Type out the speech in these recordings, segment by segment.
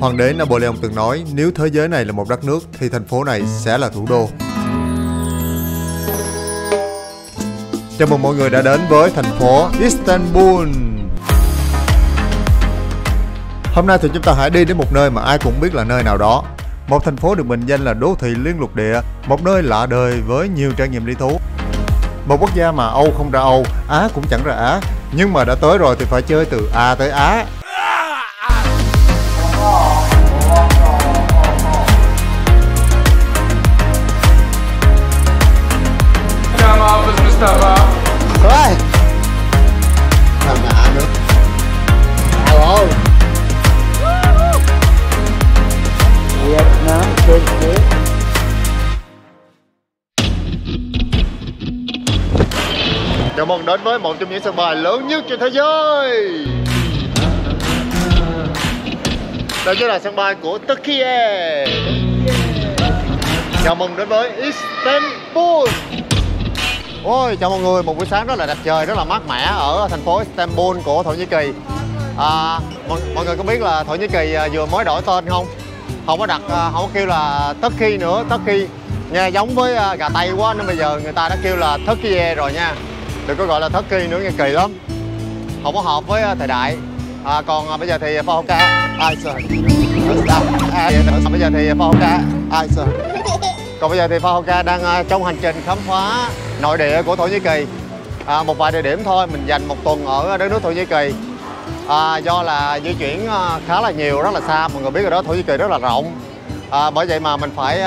Hoàng đế Napoleon từng nói nếu thế giới này là một đất nước thì thành phố này sẽ là thủ đô. Chào mừng mọi người đã đến với thành phố Istanbul. Hôm nay thì chúng ta hãy đi đến một nơi mà ai cũng biết là nơi nào đó. Một thành phố được mệnh danh là đô thị liên lục địa, một nơi lạ đời với nhiều trải nghiệm lý thú. Một quốc gia mà Âu không ra Âu, Á cũng chẳng ra Á, nhưng mà đã tới rồi thì phải chơi từ A tới Á. Rồi. Thằng lạ nữa. Alo. Việt Nam trên thế. Chào mừng đến với một trong những sân bay lớn nhất trên thế giới. Đây chính là sân bay của Turkey. Chào mừng đến với Istanbul. Ôi, chào mọi người, một buổi sáng rất là đẹp trời, rất là mát mẻ ở thành phố Istanbul của Thổ Nhĩ Kỳ. Mọi người có biết là Thổ Nhĩ Kỳ vừa mới đổi tên không? Không có kêu là Turkey nữa. Turkey nghe giống với gà Tây quá nên bây giờ người ta đã kêu là Turkey rồi nha. Đừng có gọi là Turkey nữa, nghe kỳ lắm, không có hợp với thời đại. Còn bây giờ thì Fahoka Còn bây giờ thì Fahoka đang trong hành trình khám phá nội địa của Thổ Nhĩ Kỳ. Một vài địa điểm thôi, mình dành một tuần ở đất nước Thổ Nhĩ Kỳ. Do là di chuyển khá là nhiều, rất là xa. Mọi người biết rồi đó, Thổ Nhĩ Kỳ rất là rộng. Bởi vậy mà mình phải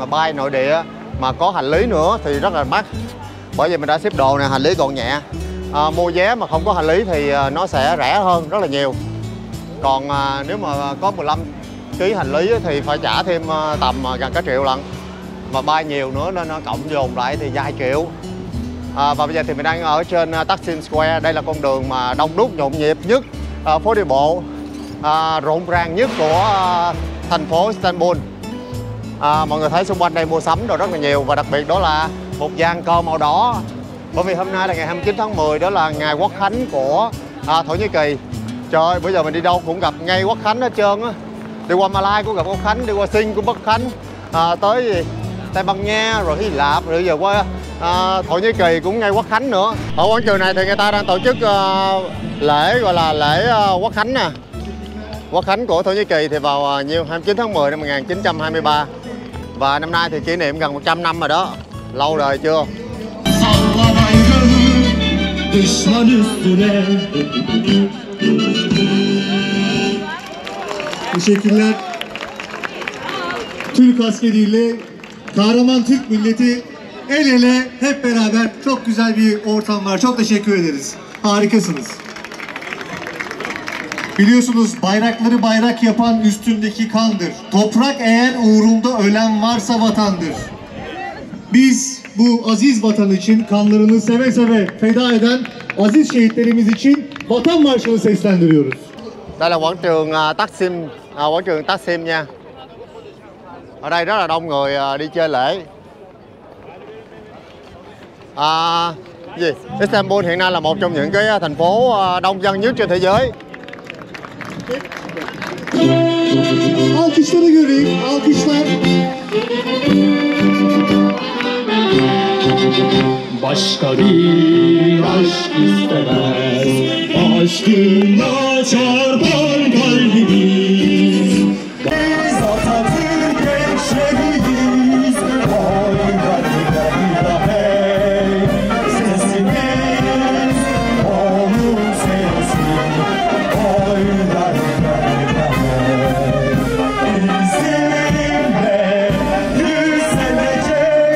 bay nội địa mà có hành lý nữa thì rất là mắc. Bởi vì mình đã ship đồ nè, hành lý còn nhẹ. Mua vé mà không có hành lý thì nó sẽ rẻ hơn rất là nhiều. Còn nếu mà có 15 kg hành lý thì phải trả thêm tầm gần cả triệu lận. Mà bay nhiều nữa nên nó cộng dồn lại thì vài triệu. Và bây giờ thì mình đang ở trên Taksim Square. Đây là con đường mà đông đúc nhộn nhịp nhất, phố đi bộ rộn ràng nhất của thành phố Istanbul. Mọi người thấy xung quanh đây mua sắm đồ rất là nhiều. Và đặc biệt đó là một dàn cờ màu đỏ. Bởi vì hôm nay là ngày 29 tháng 10, đó là ngày Quốc khánh của Thổ Nhĩ Kỳ. Trời ơi, bây giờ mình đi đâu cũng gặp ngay Quốc khánh hết trơn á. Đi qua Malai cũng gặp Quốc khánh, đi qua Sing cũng Quốc khánh, tới Tây Ban Nha rồi Hy Lạp, rồi giờ qua Thổ Nhĩ Kỳ cũng ngay Quốc khánh nữa. Ở quảng trường này thì người ta đang tổ chức lễ gọi là lễ Quốc khánh nè. Quốc khánh của Thổ Nhĩ Kỳ thì vào 29 tháng 10 năm 1923. Và năm nay thì kỷ niệm gần 100 năm rồi đó. Lâu đời chưa? Teşekkürler. Türk askeriyle kahraman Türk milleti el ele hep beraber çok güzel bir ortam var. Çok teşekkür ederiz. Harikasınız. Biliyorsunuz bayrakları bayrak yapan üstündeki kandır. Toprak eğer uğrunda ölen varsa vatandır. Biz bu aziz vatan için kanlarını seve seve feda eden aziz şehitlerimiz için vatan marşını seslendiriyoruz. Đây là quảng trường Taksim nha. Ở đây rất là đông người đi chơi lễ. Istanbul hiện nay là một trong những cái thành phố đông dân nhất trên thế giới. Alkışları göreyim, alkışlar. Başka bir aşk istemez, aşkınla çarpar kalbimiz. Biz Atatürk gençleriyiz, oy gariba hey. Sesimiz onun sesi, oy gariba hey. Bizimle yüzlenecek.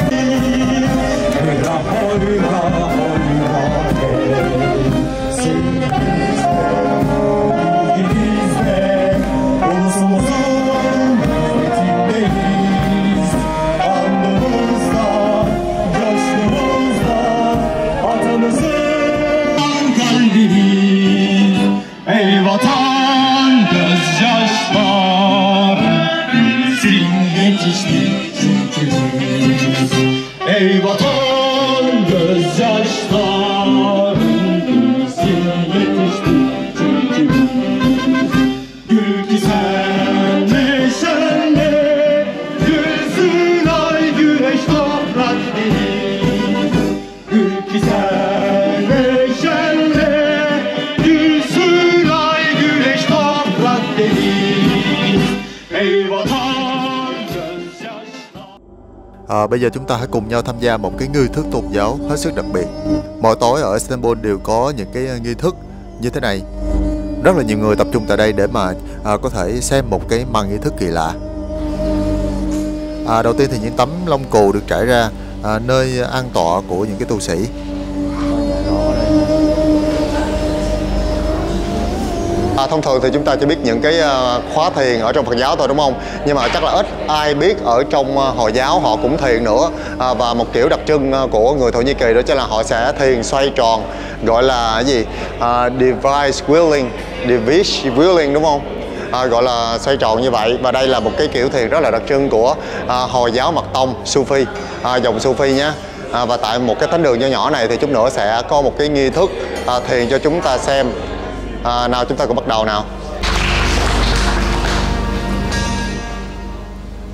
Ey vatan gözyaşlar, bizim yetiştik çünkü biz. Ey vatan gözyaşlar, bizim yetiştik çünkü biz. Gül ki sen Bây giờ chúng ta hãy cùng nhau tham gia một cái nghi thức tôn giáo hết sức đặc biệt. Mỗi tối ở Istanbul đều có những cái nghi thức như thế này. Rất là nhiều người tập trung tại đây để mà có thể xem một cái màn nghi thức kỳ lạ. Đầu tiên thì những tấm lông cừu được trải ra nơi an tọa của những cái tu sĩ. Thông thường thì chúng ta chỉ biết những cái khóa thiền ở trong Phật giáo thôi, đúng không? Nhưng mà chắc là ít ai biết ở trong Hồi giáo họ cũng thiền nữa. Và một kiểu đặc trưng của người Thổ Nhĩ Kỳ đó chính là họ sẽ thiền xoay tròn, gọi là cái gì? Device wheeling, đúng không? Gọi là xoay tròn như vậy. Và đây là một cái kiểu thiền rất là đặc trưng của Hồi giáo Mật tông Sufi, dòng Sufi nhé. Và tại một cái thánh đường nho nhỏ này thì chút nữa sẽ có một cái nghi thức thiền cho chúng ta xem. Nào chúng ta cùng bắt đầu nào.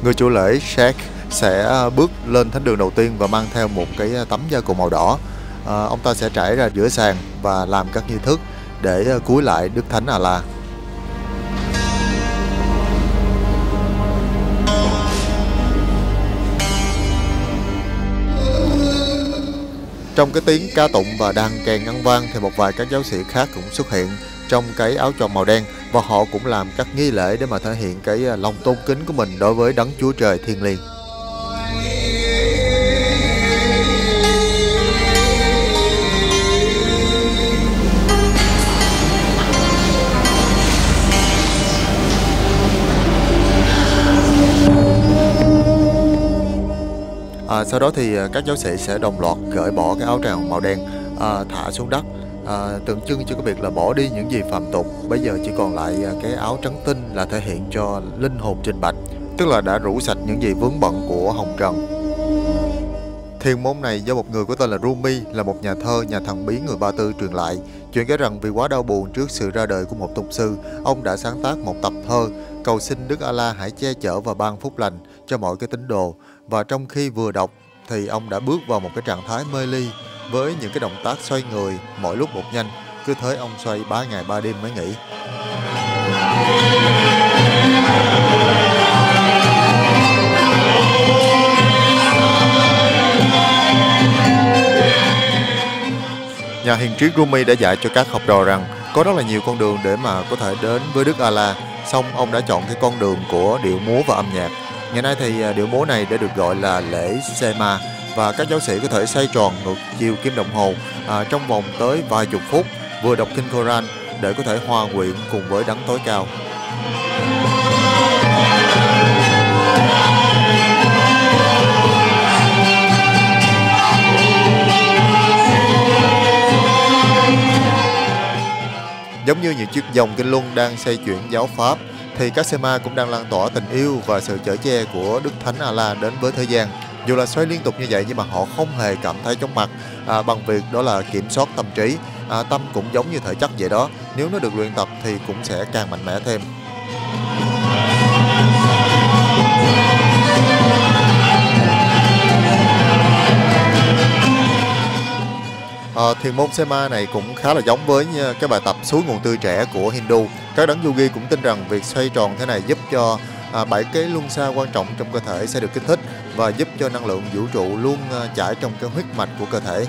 Người chủ lễ Sheikh sẽ bước lên thánh đường đầu tiên và mang theo một cái tấm da cừu màu đỏ. Ông ta sẽ trải ra giữa sàn và làm các nghi thức để cúi lại Đức Thánh Allah. Trong cái tiếng ca tụng và đàn kèn ngân vang thì một vài các giáo sĩ khác cũng xuất hiện trong cái áo choàng màu đen và họ cũng làm các nghi lễ để mà thể hiện cái lòng tôn kính của mình đối với Đấng Chúa Trời thiêng liêng. Sau đó thì các giáo sĩ sẽ đồng loạt cởi bỏ cái áo choàng màu đen, thả xuống đất, tượng trưng cho cái việc là bỏ đi những gì phàm tục. Bây giờ chỉ còn lại cái áo trắng tinh là thể hiện cho linh hồn trinh bạch, tức là đã rũ sạch những gì vướng bận của hồng trần. Thiền môn này do một người có tên là Rumi, là một nhà thơ, nhà thần bí người Ba Tư truyền lại. Chuyện kể rằng vì quá đau buồn trước sự ra đời của một tụng sư, ông đã sáng tác một tập thơ cầu xin Đức Allah hãy che chở và ban phúc lành cho mọi cái tín đồ. Và trong khi vừa đọc thì ông đã bước vào một cái trạng thái mê ly với những cái động tác xoay người mỗi lúc một nhanh. Cứ thế ông xoay 3 ngày 3 đêm mới nghỉ. Nhà hiền triết Rumi đã dạy cho các học trò rằng có rất là nhiều con đường để mà có thể đến với Đức Allah. Xong ông đã chọn cái con đường của điệu múa và âm nhạc. Ngày nay thì điệu múa này đã được gọi là lễ Sema và các giáo sĩ có thể xoay tròn ngược chiều kim đồng hồ trong vòng tới vài chục phút, vừa đọc kinh Koran để có thể hòa quyện cùng với Đấng tối cao. Giống như những chiếc dòng kinh luân đang xoay chuyển giáo pháp, thì các Sema cũng đang lan tỏa tình yêu và sự chở che của Đức Thánh Allah đến với thế gian. Dù là xoay liên tục như vậy nhưng mà họ không hề cảm thấy chóng mặt bằng việc đó là kiểm soát tâm trí. Tâm cũng giống như thể chất vậy đó, nếu nó được luyện tập thì cũng sẽ càng mạnh mẽ thêm. Thiền môn Sema này cũng khá là giống với cái bài tập suối nguồn tươi trẻ của Hindu. Các đấng yogi cũng tin rằng việc xoay tròn thế này giúp cho 7 cái luân xa quan trọng trong cơ thể sẽ được kích thích và giúp cho năng lượng vũ trụ luôn chảy trong cái huyết mạch của cơ thể.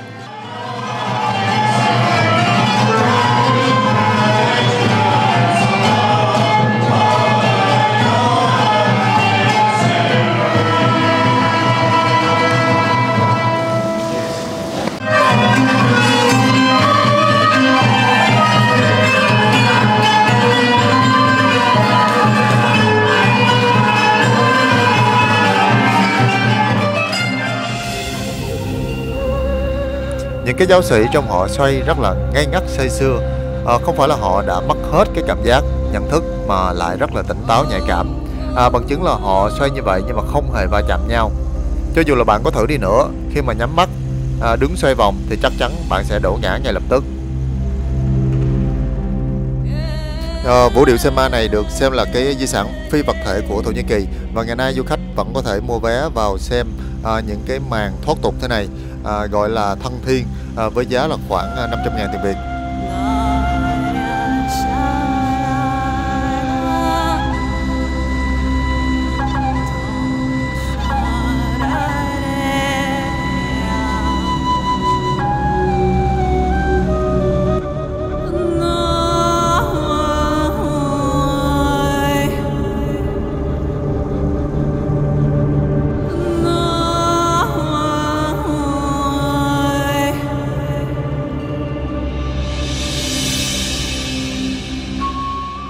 Những cái giáo sĩ trong họ xoay rất là ngây ngất say sưa. Không phải là họ đã mất hết cái cảm giác nhận thức mà lại rất là tỉnh táo nhạy cảm. Bằng chứng là họ xoay như vậy nhưng mà không hề va chạm nhau. Cho dù là bạn có thử đi nữa, khi mà nhắm mắt đứng xoay vòng thì chắc chắn bạn sẽ đổ ngã ngay lập tức. Vũ điệu Sema này được xem là cái di sản phi vật thể của Thổ Nhĩ Kỳ và ngày nay du khách vẫn có thể mua vé vào xem những cái màn thoát tục thế này, gọi là thân thiên, với giá là khoảng 500.000 tiền Việt.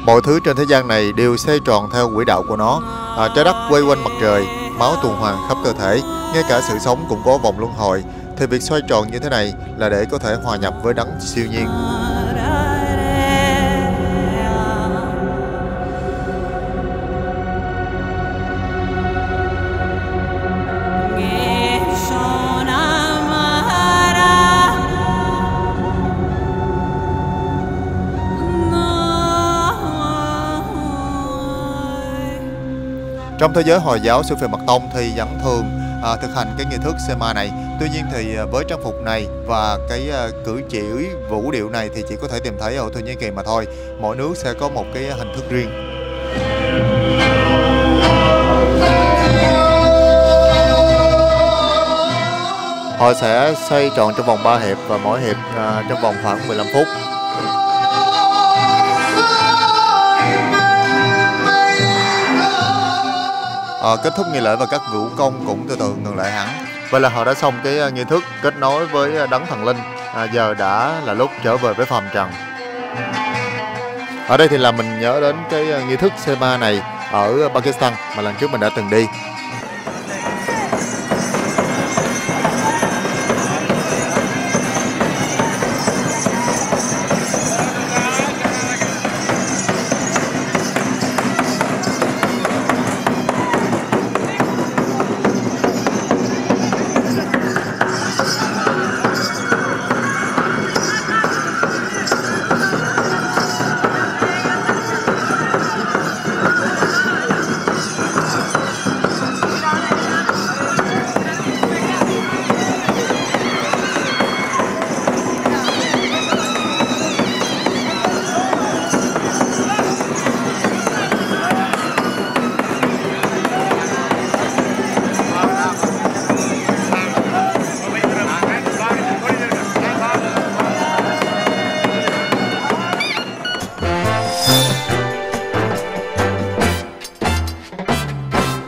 Mọi thứ trên thế gian này đều xoay tròn theo quỹ đạo của nó. Trái đất quay quanh mặt trời, máu tuần hoàn khắp cơ thể, ngay cả sự sống cũng có vòng luân hồi. Thì việc xoay tròn như thế này là để có thể hòa nhập với đấng siêu nhiên. Trong thế giới Hồi giáo Sufi Mật Tông thì vẫn thường thực hành cái nghi thức Sema này. Tuy nhiên thì với trang phục này và cái cử chỉ vũ điệu này thì chỉ có thể tìm thấy ở Thổ Nhĩ Kỳ mà thôi. Mỗi nước sẽ có một cái hình thức riêng. Họ sẽ xoay tròn trong vòng 3 hiệp và mỗi hiệp trong vòng khoảng 15 phút. Kết thúc nghi lễ và các vũ công cũng từ từ ngừng lại hẳn. Vậy là họ đã xong cái nghi thức kết nối với đấng thần linh. Giờ đã là lúc trở về với phàm trần. Ở đây thì là mình nhớ đến cái nghi thức Sema này ở Pakistan mà lần trước mình đã từng đi.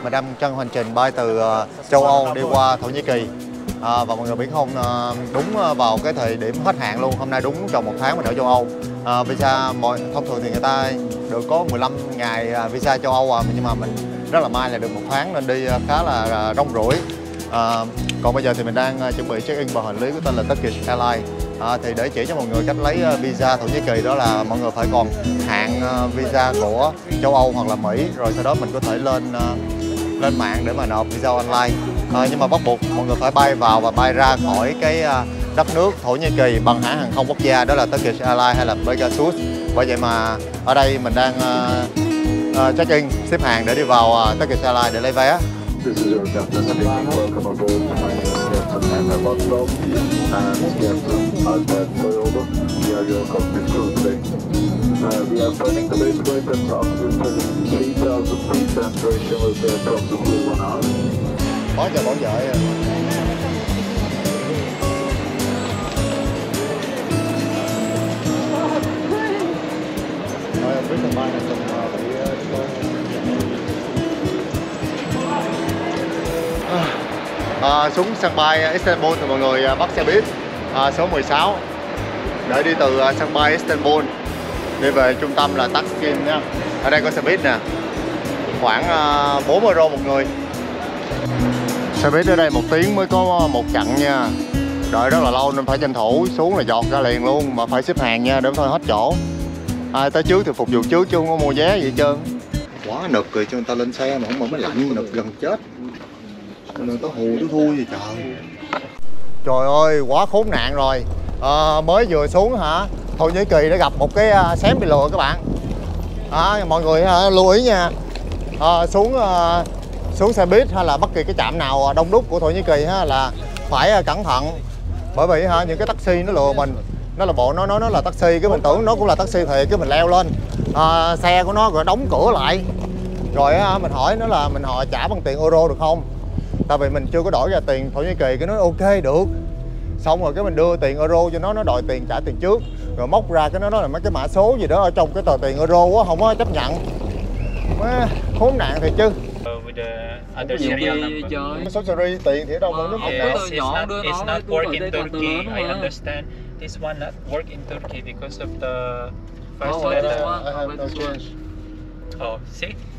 Mình đang trong hành trình bay từ châu Âu đi qua Thổ Nhĩ Kỳ và mọi người biết không, đúng vào cái thời điểm hết hạn luôn. Hôm nay đúng tròn 1 tháng mình ở châu Âu. Visa thông thường thì người ta được có 15 ngày visa châu Âu nhưng mà mình rất là may là được 1 tháng nên đi khá là rong ruổi. Còn bây giờ thì mình đang chuẩn bị check in vào hành lý của tên là Turkish Airlines. Thì để chỉ cho mọi người cách lấy visa Thổ Nhĩ Kỳ đó là mọi người phải còn hạn visa của châu Âu hoặc là Mỹ, rồi sau đó mình có thể lên mạng để mà nộp visa online. Nhưng mà bắt buộc mọi người phải bay vào và bay ra khỏi cái đất nước Thổ Nhĩ Kỳ bằng hãng hàng không quốc gia đó là Turkish Airlines hay là Pegasus. Bởi vậy mà ở đây mình đang check in, xếp hàng để đi vào Turkish Airlines để lấy vé. This is your captain speaking. Welcome aboard. My name is Captain Mehmet Batlov, and Captain Alper Toyoğlu. We are your cockpit crew today. We are planning the base flight at altitude 3,000 feet and duration will be approximately 1 hour. Bỏ vợ Rồi biết thằng bay này bị xuống sân bay Istanbul thì mọi người bắt xe buýt số 16 để đi từ sân bay Istanbul đi về trung tâm là Taksim nha. Ở đây có xe buýt nè, khoảng 4 euro một người. Xe buýt ở đây 1 tiếng mới có 1 chặng nha, đợi rất là lâu nên phải tranh thủ xuống là giọt ra liền luôn, mà phải xếp hàng nha để thôi hết chỗ. Ai tới trước thì phục vụ trước chứ không có mua vé gì hết trơn. Quá nực rồi cho người ta lên xe mà không mở máy lạnh, nực gần chết. Người ta hù tôi thui gì trời. Trời ơi quá khốn nạn rồi. Mới vừa xuống hả, Thổ Nhĩ Kỳ đã gặp một cái xém bị lừa các bạn. Mọi người lưu ý nha. Xuống xe buýt hay là bất kỳ cái trạm nào đông đúc của Thổ Nhĩ Kỳ là phải cẩn thận. Bởi vì những cái taxi nó lừa mình. Nó là bộ nó là taxi, cái mình tưởng nó cũng là taxi thiệt, cái mình leo lên xe của nó rồi đóng cửa lại. Rồi mình hỏi nó là mình họ trả bằng tiền euro được không? Tại vì mình chưa có đổi ra tiền Thổ Nhĩ Kỳ, cái nói ok được. Xong rồi cái mình đưa tiền euro cho nó đòi tiền trả tiền trước. Rồi móc ra cái nó nói là mấy cái mã số gì đó ở trong cái tờ tiền euro á, không có chấp nhận. Khốn nạn thiệt chứ. Số series tiền thì ở đâu mà nó không nào. It's not work in Turkey. I understand this one not work in Turkey because of the First Oh, letter. I have no change. Oh,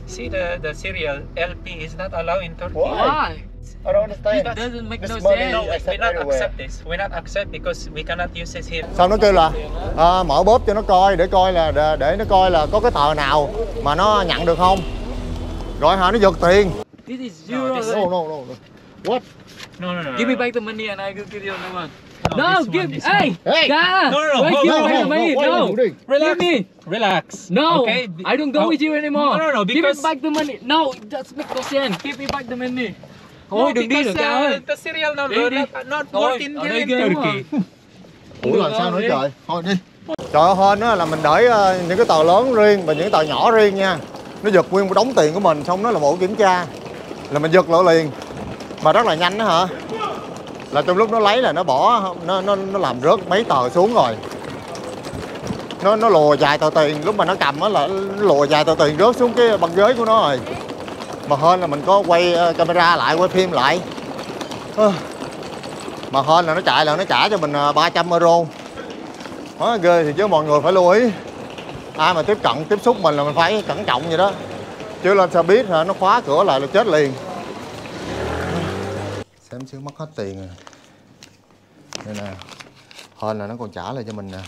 see the serial LP is not allowed in Turkey. Why? I don't understand. It doesn't make This no money sense. No, we accept not anywhere. accept this. We not accept because we cannot use this here. Xong nó kêu là mở bóp cho nó coi để coi là để nó coi là có cái tờ nào mà nó nhận được không. Rồi hả, nó giật tiền. This is No, zero. this- No, no, no. What? No. Give me back the money and I will give you another one. No, No, this one, give. this Hey, Hey! Ga! No, Wait, give me back the money. No, Relax. give me. Relax. No, Okay. I don't go with you anymore. No, Give me because back the money. No, that's make no sense. Give me back the money. Thôi đừng đi được Ga ơi. The serial Đi, number đi. not Thôi, working ở here đây in ghê quá Turkey. Ủa làm sao nữa trời? Thôi đi. Trời ơi, hên á là mình để những cái tờ lớn riêng và những cái tờ nhỏ riêng nha. Nó giật nguyên một đống tiền của mình, xong nó là bộ kiểm tra là mình giật lỗ liền. Mà rất là nhanh đó hả? Là trong lúc nó lấy là nó bỏ nó làm rớt mấy tờ xuống rồi. Nó lùa vài tờ tiền, lúc mà nó cầm á là nó lùa vài tờ tiền rớt xuống cái băng ghế của nó rồi. Mà hên là mình có quay camera lại, quay phim lại. Mà hên là nó chạy là nó trả cho mình 300 euro. Đó, ghê thì chứ mọi người phải lưu ý. Ai mà tiếp xúc mình là mình phải cẩn trọng vậy đó. Chứ lên xe buýt nó khóa cửa lại là chết liền. Xem xíu mất hết tiền rồi. Đây nè. Hên là nó còn trả lại cho mình nè.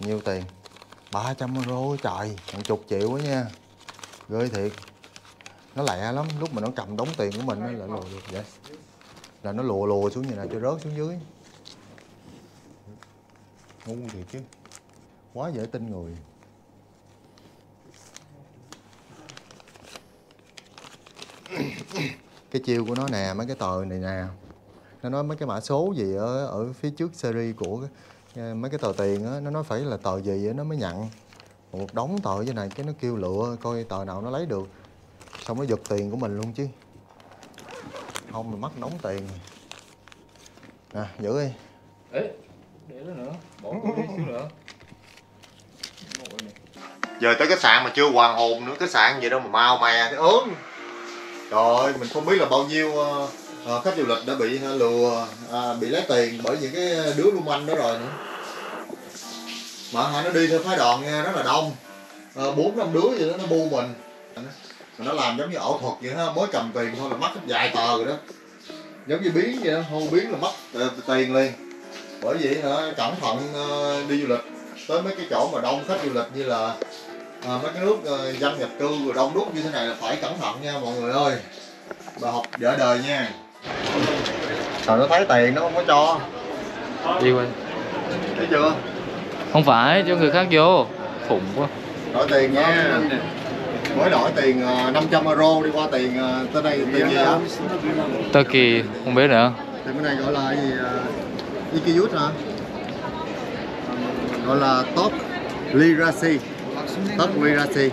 Nhiêu tiền? 300 euro trời, hàng chục triệu quá nha. Ghê thiệt. Nó lẹ lắm, lúc mà nó cầm đống tiền của mình nó lại lùa được vậy. Là nó lùa xuống như này cho rớt xuống dưới. Ngu thiệt chứ. Quá dễ tin người. Cái chiêu của nó nè, mấy cái tờ này nè. Nó nói mấy cái mã số gì ở phía trước series của mấy cái tờ tiền á, nó nói phải là tờ gì á nó mới nhận. Một đống tờ như này cái nó kêu lựa coi tờ nào nó lấy được. Xong nó giật tiền của mình luôn chứ. Không mình mất đống tiền. Nè, giữ đi. Ê, để nó nữa, bỏ đi xíu nữa. Giờ tới khách sạn mà chưa hoàn hồn nữa, khách sạn gì đâu mà mau mè cái ớn. Trời ơi, mình không biết là bao nhiêu khách du lịch đã bị lừa, bị lấy tiền bởi những cái đứa lưu manh đó rồi nữa. Mà nó đi theo phái đoàn nha, rất là đông. 4-5 đứa vậy đó, nó bu mình. Nó làm giống như ảo thuật vậy ha, mới cầm tiền thôi là mất hết vài tờ rồi đó. Giống như biến vậy đó, hô biến là mất tiền liền. Bởi vậy hả, cẩn thận đi du lịch tới mấy cái chỗ mà đông khách du lịch như là mấy cái nước dân nhập cư rồi đông đúc như thế này là phải cẩn thận nha mọi người ơi. Bà học vợ đời nha. Trời, nó thấy tiền nó không có cho. Đi quên. Thấy chưa? Không phải, cho người khác vô. Khủng quá. Đổi tiền nha. Mới đổi tiền 500 euro đi qua tiền tới đây tiền gì hả? Turkey, không biết nữa. Thì cái này gọi là cái gì? Ikiyut hả? Gọi là top lirasi. Top lirasi.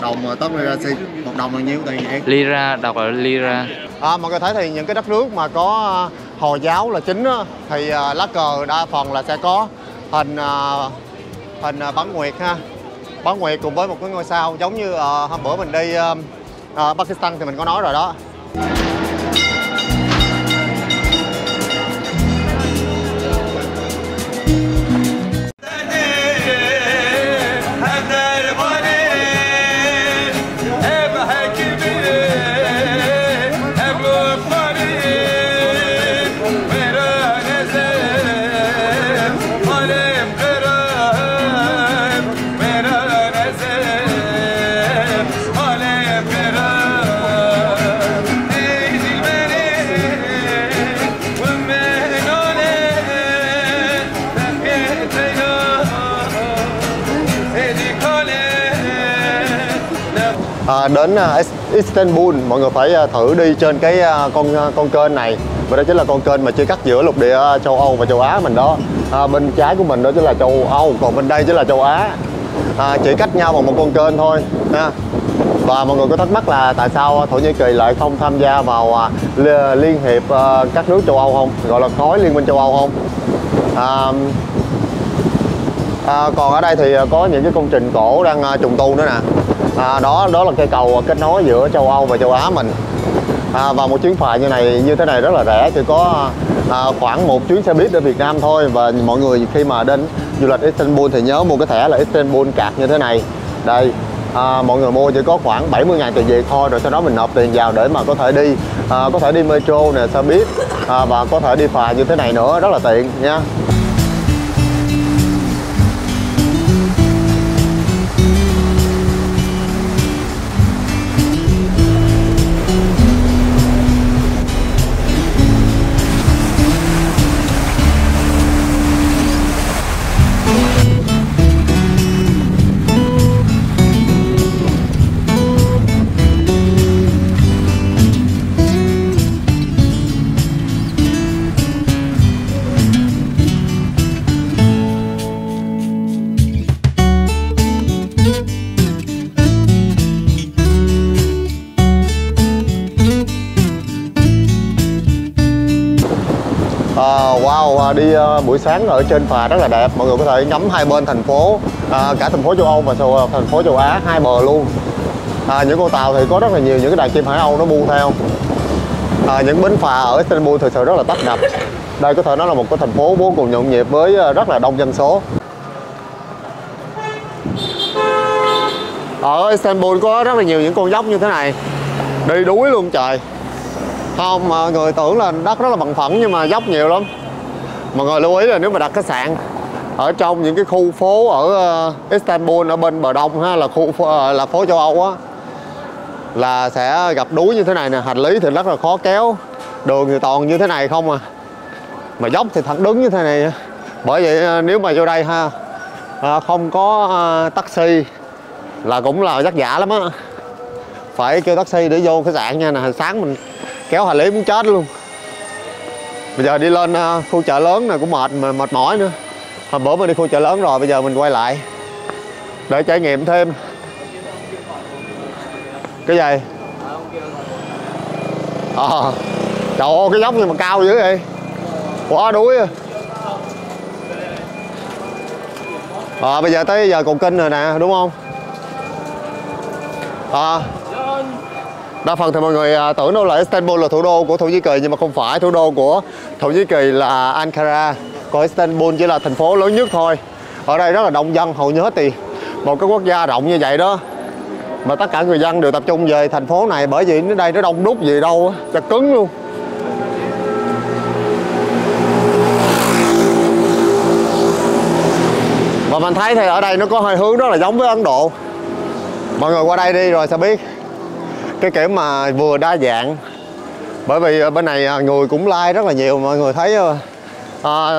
Đồng top lirasi. Một đồng là nhiêu tiền vậy? Lira, đọc là Lira. Mọi người thấy thì những cái đất nước mà có Hồi giáo là chính á, thì lá cờ đa phần là sẽ có hình bán nguyệt ha. Bán nguyệt cùng với một cái ngôi sao, giống như hôm bữa mình đi Pakistan thì mình có nói rồi đó. Đến Istanbul mọi người phải thử đi trên cái con kênh này, và đó chính là con kênh mà chia cắt giữa lục địa châu Âu và châu Á mình đó. Bên trái của mình đó chính là châu Âu, còn bên đây chính là châu Á, chỉ cách nhau bằng một con kênh thôi ha. Và mọi người có thắc mắc là tại sao Thổ Nhĩ Kỳ lại không tham gia vào liên hiệp các nước châu Âu không, gọi là khối liên minh châu Âu không? Còn ở đây thì có những cái công trình cổ đang trùng tu nữa nè. Đó là cây cầu kết nối giữa châu Âu và châu Á mình. Và một chuyến phà như thế này rất là rẻ, chỉ có khoảng một chuyến xe buýt ở Việt Nam thôi. Và mọi người khi mà đến du lịch Istanbul thì nhớ mua cái thẻ là Istanbul Card như thế này. Đây, mọi người mua chỉ có khoảng 70.000 tiền Việt thôi, rồi sau đó mình nộp tiền vào để mà có thể đi metro nè, xe buýt và có thể đi phà như thế này nữa, rất là tiện nha. Wow, đi buổi sáng ở trên phà rất là đẹp. Mọi người có thể ngắm hai bên thành phố, cả thành phố châu Âu và thành phố châu Á, hai bờ luôn. Những con tàu thì có rất là nhiều những cái đàn chim Hải Âu nó bu theo. Những bến phà ở Istanbul thực sự rất là tấp nập. Đây có thể nói là một cái thành phố vô cùng nhộn nhịp với rất là đông dân số. Ở Istanbul có rất là nhiều những con dốc như thế này, đi đuối luôn trời. Không, mọi người tưởng là đất rất là bằng phẳng nhưng mà dốc nhiều lắm. Mọi người lưu ý là nếu mà đặt khách sạn ở trong những cái khu phố ở Istanbul ở bên bờ đông ha, là phố châu Âu á, là sẽ gặp đuối như thế này nè. Hành lý thì rất là khó kéo, đường thì toàn như thế này không à, mà dốc thì thẳng đứng như thế này. Bởi vậy nếu mà vô đây ha, không có taxi là cũng là vất vả lắm á, phải kêu taxi để vô khách sạn nha. Nè, sáng mình kéo hành lý muốn chết luôn. Bây giờ đi lên khu chợ lớn này cũng mệt mỏi nữa. Hôm bữa mình đi khu chợ lớn rồi, bây giờ mình quay lại để trải nghiệm thêm. Cái gì? Trời ơi, cái dốc gì mà cao dữ vậy, quá đuối. Bây giờ tới giờ cầu kinh rồi nè, đúng không? Đa phần thì mọi người tưởng đâu là Istanbul là thủ đô của Thổ Nhĩ Kỳ, nhưng mà không phải. Thủ đô của Thổ Nhĩ Kỳ là Ankara, còn Istanbul chỉ là thành phố lớn nhất thôi. Ở đây rất là đông dân, hầu như hết thì một cái quốc gia rộng như vậy đó mà tất cả người dân đều tập trung về thành phố này, bởi vì ở đây nó đông đúc gì đâu, chật cứng luôn. Và mình thấy thì ở đây nó có hơi hướng rất là giống với Ấn Độ. Mọi người qua đây đi rồi sẽ biết cái kiểu mà vừa đa dạng. Bởi vì bên này người cũng like rất là nhiều. Mọi người thấy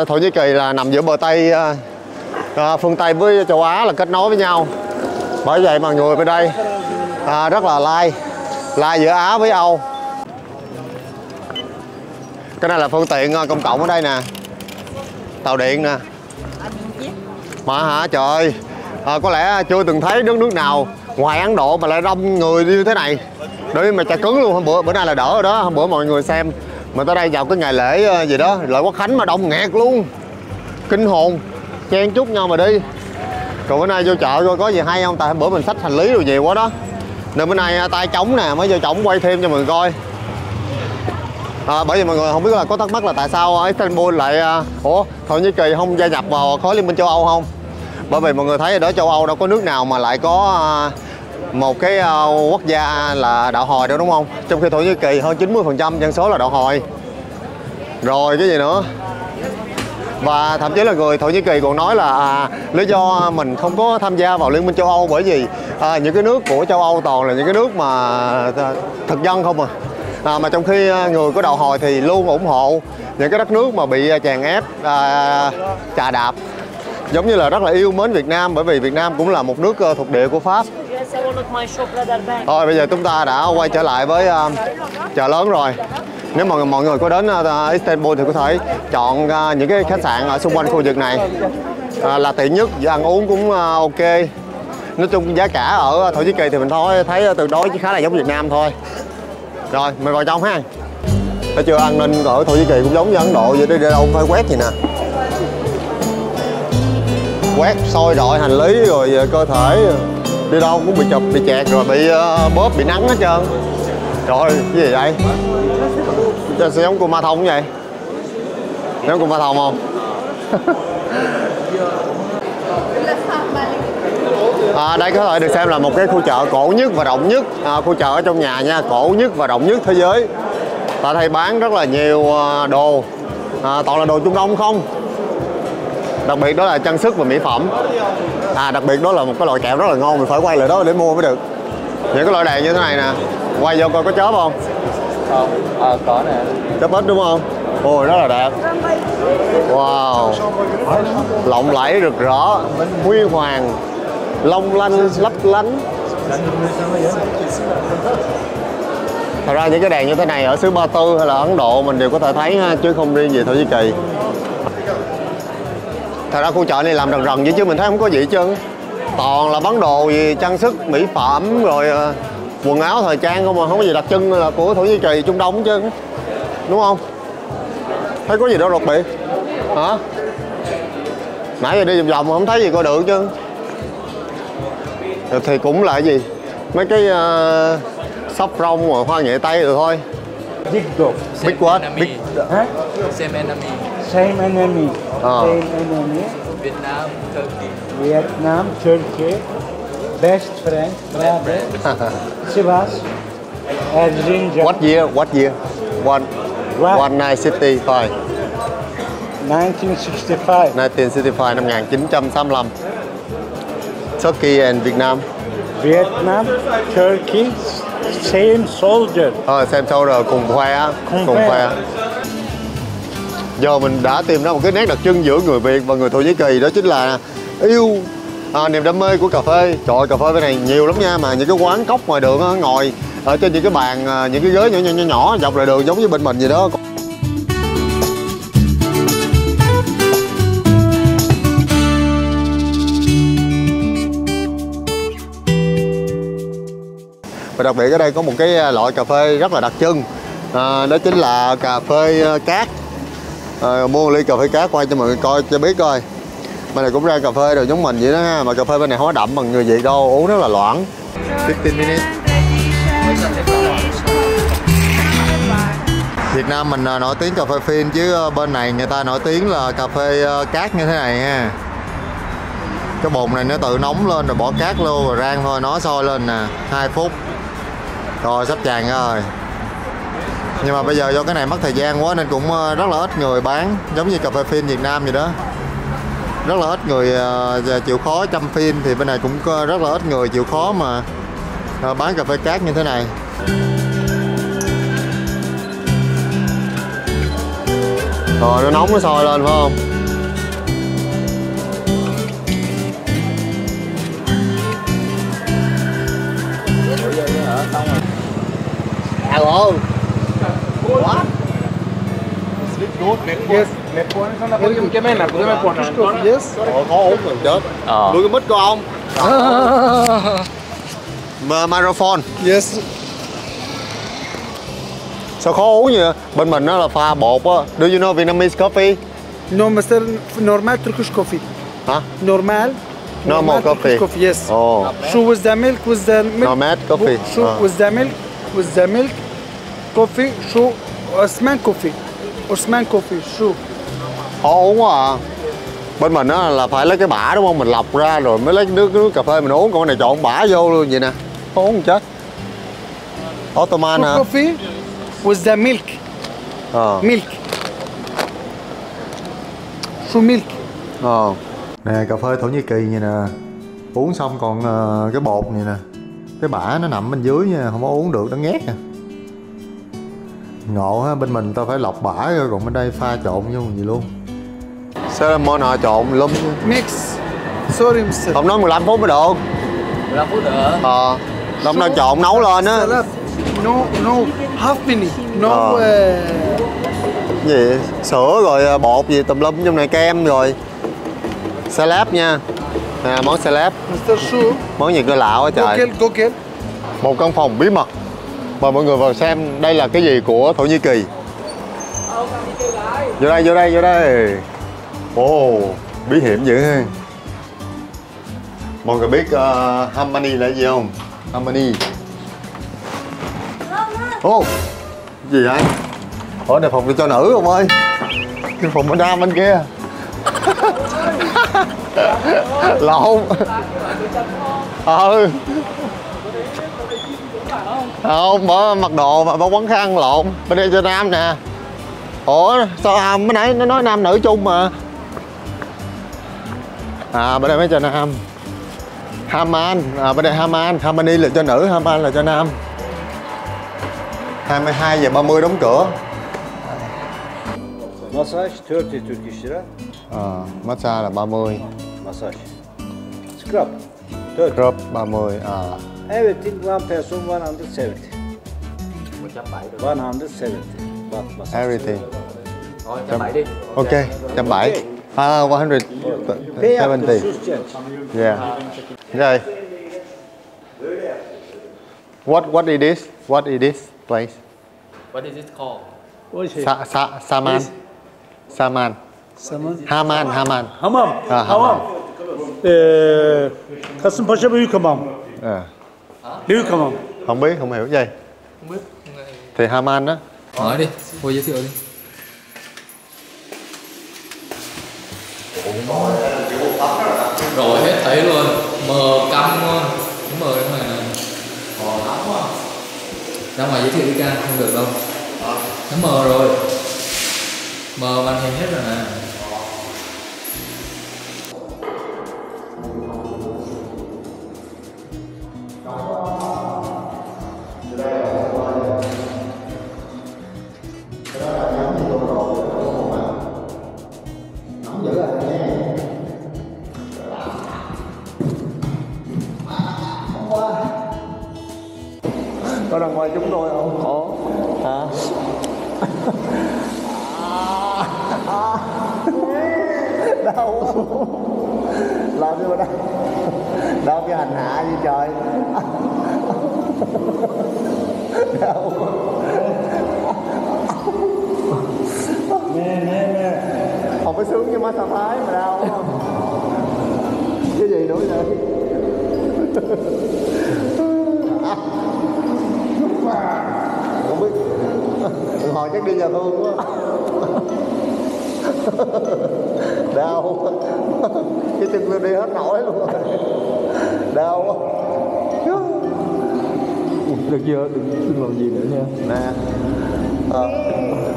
Thổ Nhĩ Kỳ là nằm giữa bờ Tây, phương Tây với châu Á là kết nối với nhau. Bởi vậy mà người bên đây rất là like giữa Á với Âu. Cái này là phương tiện công cộng ở đây nè, tàu điện nè. Mà hả, trời ơi, có lẽ chưa từng thấy đất nước nào ngoài Ấn Độ mà lại đông người như thế này. Đối mà chà cứng luôn. Bữa nay là đỡ rồi đó. Hôm bữa mọi người xem mà tới đây vào cái ngày lễ gì đó, lễ Quốc Khánh mà đông nghẹt luôn, kinh hồn, chen chúc nhau mà đi. Còn bữa nay vô chợ coi có gì hay không, tại bữa mình xách hành lý rồi nhiều quá đó, nên bữa nay tay trống nè, mới vô trống quay thêm cho mọi người coi. Bởi vì mọi người không biết là có thắc mắc là tại sao Istanbul lại Thổ Nhĩ Kỳ không gia nhập vào khối Liên minh châu Âu không? Bởi vì mọi người thấy ở đó châu Âu đâu có nước nào mà lại có một cái quốc gia là đạo Hồi đâu, đúng không? Trong khi Thổ Nhĩ Kỳ hơn 90% dân số là đạo Hồi. Rồi cái gì nữa? Và thậm chí là người Thổ Nhĩ Kỳ còn nói là lý do mình không có tham gia vào Liên minh châu Âu bởi vì những cái nước của châu Âu toàn là những cái nước mà thực dân không à. Mà trong khi người của đạo Hồi thì luôn ủng hộ những cái đất nước mà bị chèn ép, chà đạp. Giống như là rất là yêu mến Việt Nam, bởi vì Việt Nam cũng là một nước thuộc địa của Pháp. Thôi bây giờ chúng ta đã quay trở lại với chợ lớn rồi. Nếu mà mọi người có đến Istanbul thì có thể chọn những cái khách sạn ở xung quanh khu vực này là tiện nhất, ăn uống cũng ok. Nói chung giá cả ở Thổ Nhĩ Kỳ thì mình thấy tương đối khá là giống Việt Nam thôi. Rồi mình vào trong ha. Thấy chưa, an ninh ở Thổ Nhĩ Kỳ cũng giống như Ấn Độ vậy, đi đâu cũng phải quét gì nè, quét soi rọi hành lý rồi cơ thể, đi đâu cũng bị chụp, bị chẹt rồi bị bóp, bị nắng hết trơn. Trời, cái gì vậy? Sao giống của ma thông vậy? Giống của ma thông không? Đây có thể được xem là một cái khu chợ cổ nhất và rộng nhất, khu chợ ở trong nhà nha, cổ nhất và rộng nhất thế giới. Tại đây bán rất là nhiều đồ, toàn là đồ Trung Đông không. Đặc biệt đó là trang sức và mỹ phẩm. Đặc biệt đó là một cái loại kẹo rất là ngon, mình phải quay lại đó để mua mới được. Những cái loại đèn như thế này nè, quay vô coi có chớp không? Có nè. Chớp ít đúng không? Ôi rất là đẹp. Wow, lộng lẫy rực rỡ, huy hoàng, long lanh lấp lánh. Thật ra những cái đèn như thế này ở xứ Ba Tư hay là Ấn Độ mình đều có thể thấy ha, chứ không riêng gì Thổ Nhĩ Kỳ. Thật ra khu chợ này làm rần rần vậy chứ mình thấy không có gì hết trơn. Toàn là bán đồ gì trang sức, mỹ phẩm rồi quần áo thời trang không, mà không có gì đặc trưng là của Thổ Nhĩ Kỳ, Trung Đông chứ, đúng không? Thấy có gì đâu đặc biệt hả? Nãy giờ đi vòng vòng không thấy gì coi được chứ. Thì cũng là cái gì mấy cái sắp rong rồi hoa nghệ tây rồi thôi. Big dog. Big what? Big... Same enemy. Same enemy. Same enemy. Vietnam, Turkey. Vietnam, Turkey. Best friend, brother. Sivas. Erzincan. What year? What year? 1965. 1965. 1965, năm 1965. Turkey and Vietnam. Vietnam, Turkey, same soldier. Same soldier, cùng khoe á. Cùng khoe. Giờ mình đã tìm ra một cái nét đặc trưng giữa người Việt và người Thổ Nhĩ Kỳ, đó chính là yêu niềm đam mê của cà phê. Trời ơi, cà phê bên này nhiều lắm nha, mà những cái quán cốc ngoài đường á, ngồi ở trên những cái bàn, những cái ghế nhỏ dọc lề đường giống như bên mình vậy đó. Và đặc biệt ở đây có một cái loại cà phê rất là đặc trưng, đó chính là cà phê cát. Mua một ly cà phê cát quay cho mọi người coi cho biết coi. Bên này cũng ra cà phê rồi giống mình vậy đó ha, mà cà phê bên này không có đậm bằng người Việt đâu, uống rất là loãng. 15 minutes. Việt Nam mình nổi tiếng cà phê phin, chứ bên này người ta nổi tiếng là cà phê cát như thế này ha. Cái bồn này nó tự nóng lên rồi bỏ cát luôn rồi rang thôi, nó sôi lên nè, 2 phút rồi sắp tràn ra rồi. Nhưng mà bây giờ do cái này mất thời gian quá nên cũng rất là ít người bán, giống như cà phê phin Việt Nam vậy đó. Rất là ít người chịu khó chăm phin, thì bên này cũng rất là ít người chịu khó mà bán cà phê cát như thế này. Rồi nó nóng nó sôi lên phải không? Hello. What? Yes. Yes. Có uống gần chết. Đưa cái mic của ông. Microphone. Yes. Sao khó uống vậy? Bên mình nó là pha bột á. Do you know Vietnamese coffee? No, Mr. Normal Turkish coffee. Hả? Normal. Normal coffee. Coffee, yes. Oh. Shoe with the milk, with the milk. Normal coffee. Shoe with the milk, coffee, shoe, Osman coffee. Osman coffee, shoe. Khó uống quá à. Bên mình á là phải lấy cái bã đúng không? Mình lọc ra rồi mới lấy nước cà phê mình uống. Còn cái này trộn bã vô luôn vậy nè. Khó uống chết. Ottoman hả? Coffee with the milk. Milk. Shoe milk. Nè cà phê Thổ Nhĩ Kỳ vậy nè. Uống xong còn cái bột này nè. Cái bã nó nằm bên dưới nha, không có uống được, nó nghét nè. Ngộ ha, bên mình tao phải lọc bã rồi, còn bên đây pha trộn vô gì luôn. Salmon họ trộn lum. Mix. Sorry, Mr. Không nói 15 phút mới được. 15 phút nữa. Đông đang trộn nấu lên á. No, half minute. No. Gì? Sữa rồi bột gì tùm lum trong này, kem rồi. Salad nha. Món salad. Mr. Shoe. Món gì cơ lạo á trời. Google. Một căn phòng bí mật. Mời mọi người vào xem đây là cái gì của Thổ Nhĩ Kỳ. Vô đây. Ồ, bí hiểm dữ ha. Mọi người biết Hamani là gì không? Hamani. Ô, gì vậy? Ủa này phòng cho nữ không ơi? Cái phòng bên nam bên kia. Lộn. Không, bỏ mặc đồ mà bỏ quấn khăn lộn. Bên đây cho nam nè. Ủa sao mới nãy nó nói nam nữ chung mà. À bên đây mới cho nam. Haman, bên đây Haman, Hamani là cho nữ, Haman là cho nam. 22:30 đóng cửa. Massage 30 Turkish lira. Massage là 30. Massage. Scrub 30. Scrub 30. Everything one person 170. 170. But massage. Everything. Rồi, 170 đi. Ok, 170. 170. Yeah. Okay. What is this? What is this place? What is it called? Saman. Saman. Haman. Hamam. Hamam. Kasımpaşa Büyük Hamam. Büyük Hamam. Không biết, không hiểu gì. Không biết. Thì Haman đó. Hỏi đi, cô giới thiệu đi. Rồi hết thấy luôn, mờ căm luôn. Đúng rồi, đúng rồi. Ra ngoài giới thiệu đi ca, không được đâu. Nó mờ rồi. Mờ màn hình hết rồi nè. Có đằng ngoài chúng tôi không? Có. Hả? Đau. Làm gì mà đau? Đau cái hành hạ gì trời. Đau. Nè. Không có sướng như massage Thái mà đau không? Cái gì nữa vậy? Không biết. Hồi chắc đi nhà thương quá. Đau. Cái chân tôi đi hết nổi luôn rồi. Đau quá. Được chưa? Đừng làm gì nữa nha. Nè.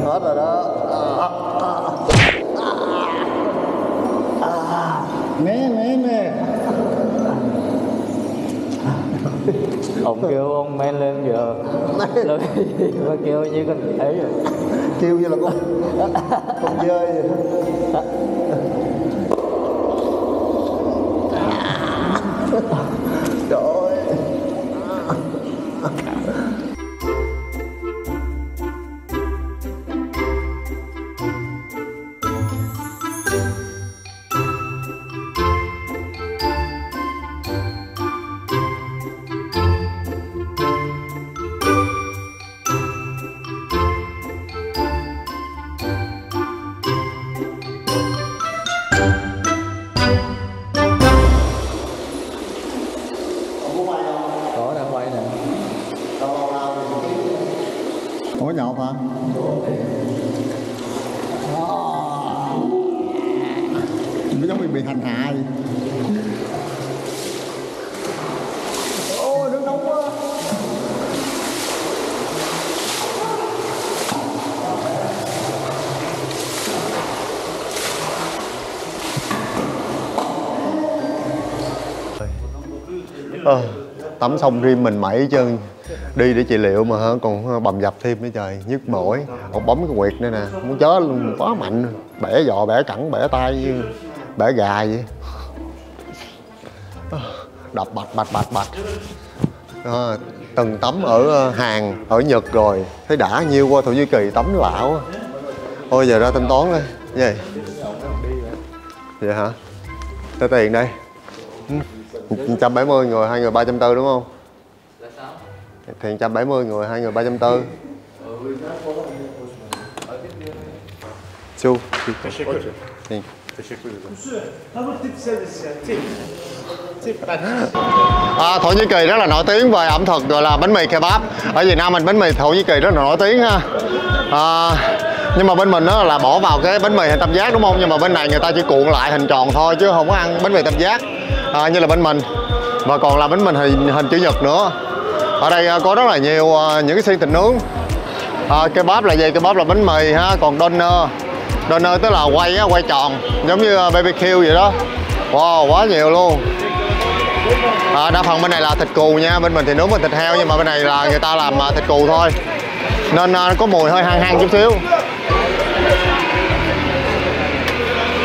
Hết rồi đó. Nè. Ông kêu ông men lên giờ lên mà kêu như con thấy rồi, kêu như là con dơi vậy. Trời ơi. có đang quay nè. Ủa nhột hả? Nó giống bị hành hạ vậy. Ôi nước nóng quá. Tắm xong riêng mình mẩy chân đi để trị liệu mà hả, còn bầm dập thêm nữa trời, nhức mỏi. Ông bấm cái quyệt nữa nè, muốn chết luôn, quá mạnh, bẻ giò, bẻ cẳng, bẻ tay, bẻ gà vậy. Đập bạch. Từng tắm ở Hàn, ở Nhật rồi, thấy đã nhiêu, qua Thổ Nhĩ Kỳ tắm lạ quá. Thôi giờ ra thanh toán đi. Gì? Vậy hả? Tới tiền đây. 170 người, 2 người 340 đúng không? Thì 170 người, 2 người 340. Teşekkür ederim. Thổ Nhĩ Kỳ rất là nổi tiếng về ẩm thực gọi là bánh mì kebab. Ở Việt Nam mình bánh mì Thổ Nhĩ Kỳ rất là nổi tiếng ha. Nhưng mà bên mình đó là bỏ vào cái bánh mì hình tam giác đúng không? Nhưng mà bên này người ta chỉ cuộn lại hình tròn thôi chứ không có ăn bánh mì tam giác như là bên mình. Và còn là bánh mì hình chữ nhật nữa. Ở đây có rất là nhiều những cái xiên thịt nướng. Kebab là gì? Kebab là bánh mì ha. Còn doner tức là quay tròn giống như BBQ vậy đó. Wow, quá nhiều luôn. Đa phần bên này là thịt cừu nha, bên mình thì nướng bằng thịt heo nhưng mà bên này là người ta làm thịt cừu thôi nên có mùi hơi hăng chút xíu.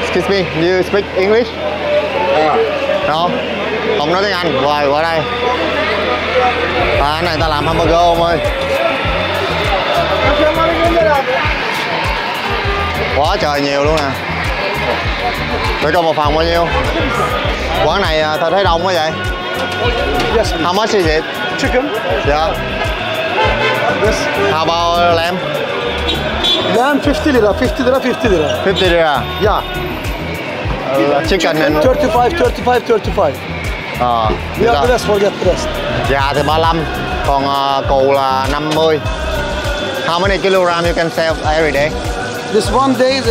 Excuse me, you speak English? No, không nói tiếng Anh. Rồi qua đây. Cái này ta làm hamburger ông ơi. Quá trời nhiều luôn nè. Để cho một phần bao nhiêu? Quán này tôi thấy đông quá vậy. Yes. How much is it? Chicken. Yeah. Yes. How about lamb? Lamb 50 lira, 50 lira, 50 lira. 50 lira. Yeah. Chicken and 35, 35, 35. We have breast, forget breast. Gà thì 35, còn cừu là 50. How many kilogram you can sell every day? This one day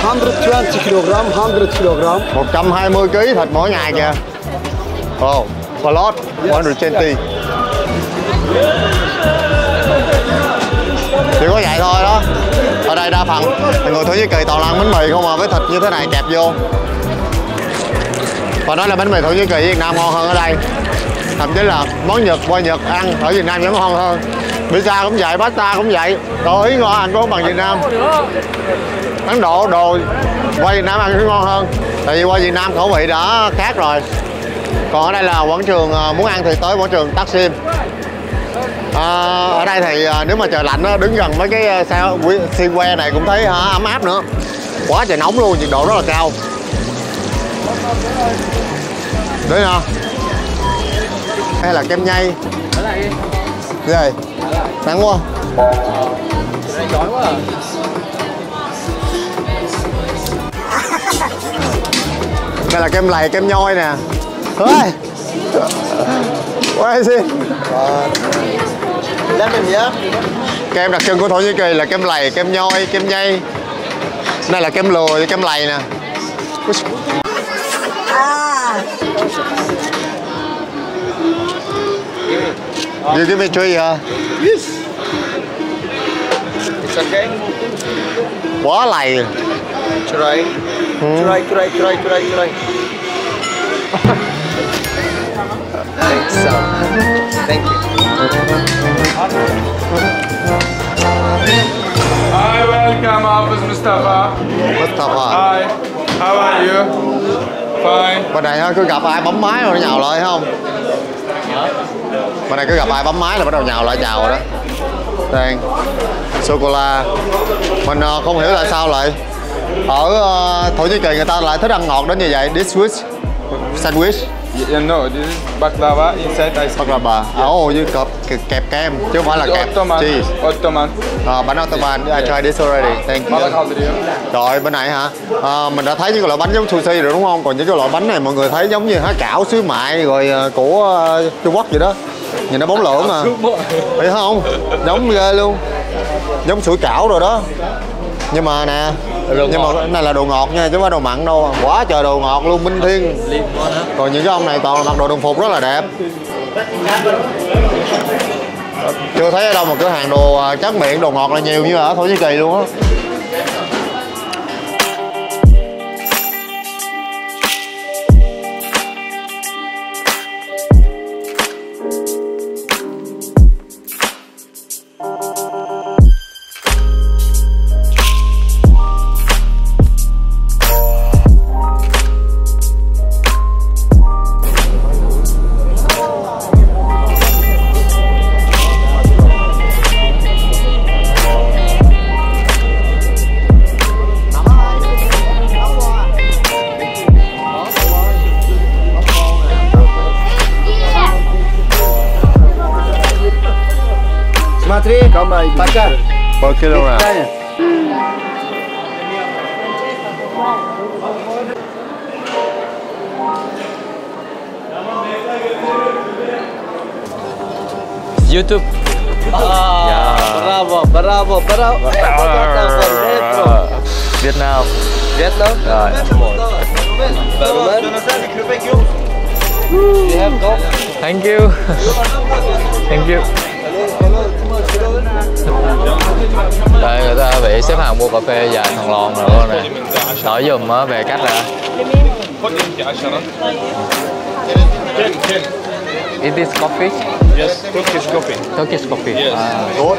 120 kilogram, 100 kilogram. 120 kg thịt mỗi ngày kìa. Oh, a lot. 120. Chỉ có vậy thôi đó. Ở đây đa phần người Thổ Nhĩ Kỳ toàn là ăn bánh mì không mà với thịt như thế này kẹp vô. Còn nói là bánh mì Thổ Nhĩ Kỳ Việt Nam ngon hơn ở đây. Thậm chí là món Nhật qua Nhật ăn ở Việt Nam vẫn ngon hơn. Pizza cũng vậy, pasta cũng vậy. Đồ Ý ngon ăn có bằng Việt Nam. Ấn Độ đồ qua Việt Nam ăn cũng ngon hơn. Tại vì qua Việt Nam khẩu vị đã khác rồi. Còn ở đây là quảng trường muốn ăn thì tới quảng trường Taksim. Ở đây thì nếu mà trời lạnh đứng gần mấy cái xiên que này cũng thấy ấm áp nữa. Quá trời nóng luôn, nhiệt độ rất là cao. Đấy nè. Hay là kem nhây. Gì? Nắng quá. Chói quá à. Đây là kem lầy, kem nhoi nè. Ôi. What is it? Kem đặc trưng của Thổ Nhĩ Kỳ là kem lầy, kem nhoi, kem nhây. Đây là kem lười, kem lầy nè. You give me three Yes. It's okay. Quá lầy. Try. Try. Thank you. Hi, welcome, Office Mustafa. Hi, how are you? Fine. Bên này cứ gặp ai bấm máy rồi nó nhào lại không? Bên này cứ gặp ai bấm máy là bắt đầu nhào lại chào rồi đó. Đây, sô-cô-la. Mình không hiểu tại sao lại ở Thổ Nhĩ Kỳ người ta lại thích ăn ngọt đến như vậy. This with sandwich. Yeah, no, this is baklava inside ice cream. Baklava. Với kẹp kem chứ không phải là kẹp cheese. Ottoman. Bánh Ottoman. I tried this already. Thank you. Rồi bên này hả? Mình đã thấy những cái loại bánh giống sushi rồi đúng không? Còn những cái loại bánh này mọi người thấy giống như há cảo xíu mại rồi của Trung Quốc vậy đó. Nhìn nó bóng lưỡng à. Thấy không? Giống ghê luôn. Giống sủi cảo rồi đó. Nhưng mà nè, nhưng mà cái này là đồ ngọt nha chứ không phải đồ mặn đâu. Quá trời đồ ngọt luôn, minh thiên. Còn những cái ông này toàn là mặc đồ đồng phục rất là đẹp. Chưa thấy ở đâu một cửa hàng đồ tráng miệng, đồ ngọt là nhiều như ở Thổ Nhĩ Kỳ luôn á. Pacar. Per kilogram. YouTube. Bravo, bravo, bravo. Việt Nam. Vietnam. Rồi. Thank you. Thank you. Đây người ta bị xếp hàng mua cà phê dài thằng lòn rồi con này. Nói dùm về cách là Is this coffee? Yes, Turkish coffee. Turkish coffee. Yes. Good.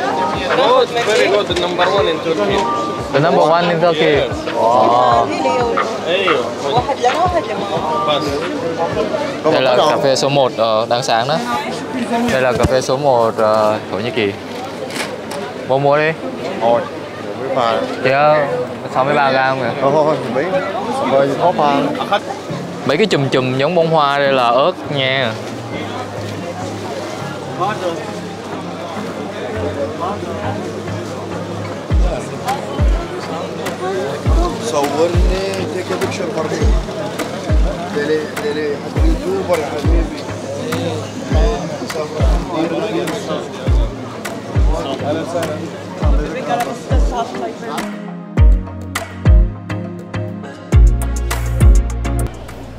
Good, very good. The number one in Turkey. The number one in Turkey. Yes. Wow. Đây là cà phê số 1 đang sáng đó. Đây là cà phê số 1 Thổ Nhĩ Kỳ. Mua đi. Thôi, pha. Chứ 63 gram kìa. Thôi, biết. Rồi khó pha. Mấy cái chùm giống bông hoa đây là ớt nha. صورني take a picture for me. دلي يوتيوبر يا حبيبي.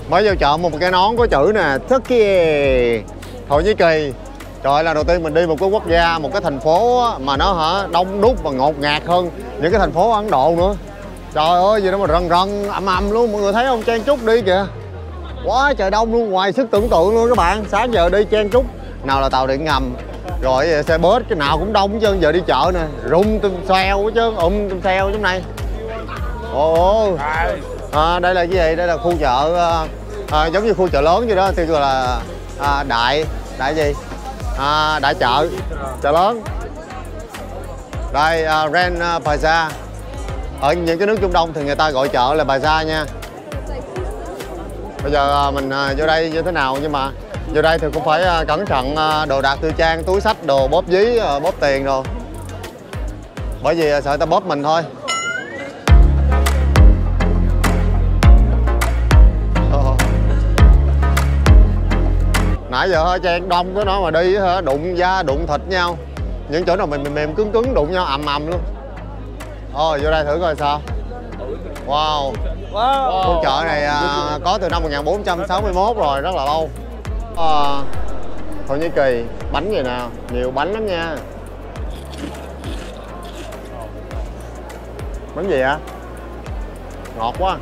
Mới vô chợ một cái nón có chữ nè, Turkey, Thổ Nhĩ Kỳ. Trời ơi, là đầu tiên mình đi một cái quốc gia, một cái thành phố mà nó đông đúc và ngột ngạt hơn những cái thành phố Ấn Độ nữa. Trời ơi, gì đó mà rần rần ầm luôn, mọi người thấy không? Chen chúc đi kìa. Quá trời đông luôn, ngoài sức tưởng tượng luôn các bạn. Sáng giờ đi chen chúc, nào là tàu điện ngầm, rồi xe bus, cái nào cũng đông hết trơn. Giờ đi chợ nè, rung tum xeo hết trơn, tum xeo trong này. Ồ, đây là cái gì? Đây là khu chợ, giống như khu chợ lớn vậy đó, thì gọi là đại gì? Đại chợ lớn. Đây Ren Bazaar. Ở những cái nước Trung Đông thì người ta gọi chợ là Bazaar nha. Bây giờ mình vô đây như thế nào, nhưng mà vô đây thì cũng phải cẩn thận đồ đạc tư trang, túi xách, đồ bóp ví, bóp tiền đồ. Bởi vì sợ người ta bóp mình thôi. Nãy giờ chen đông cái nó mà đi đụng da đụng thịt nhau, những chỗ nào mềm cứng đụng nhau ầm luôn. Vô đây thử coi sao. Wow. Khu chợ này có từ năm 1461 rồi, rất là lâu. Thổ Nhĩ Kỳ, bánh gì nào, nhiều bánh lắm nha. Bánh gì hả? Ngọt quá.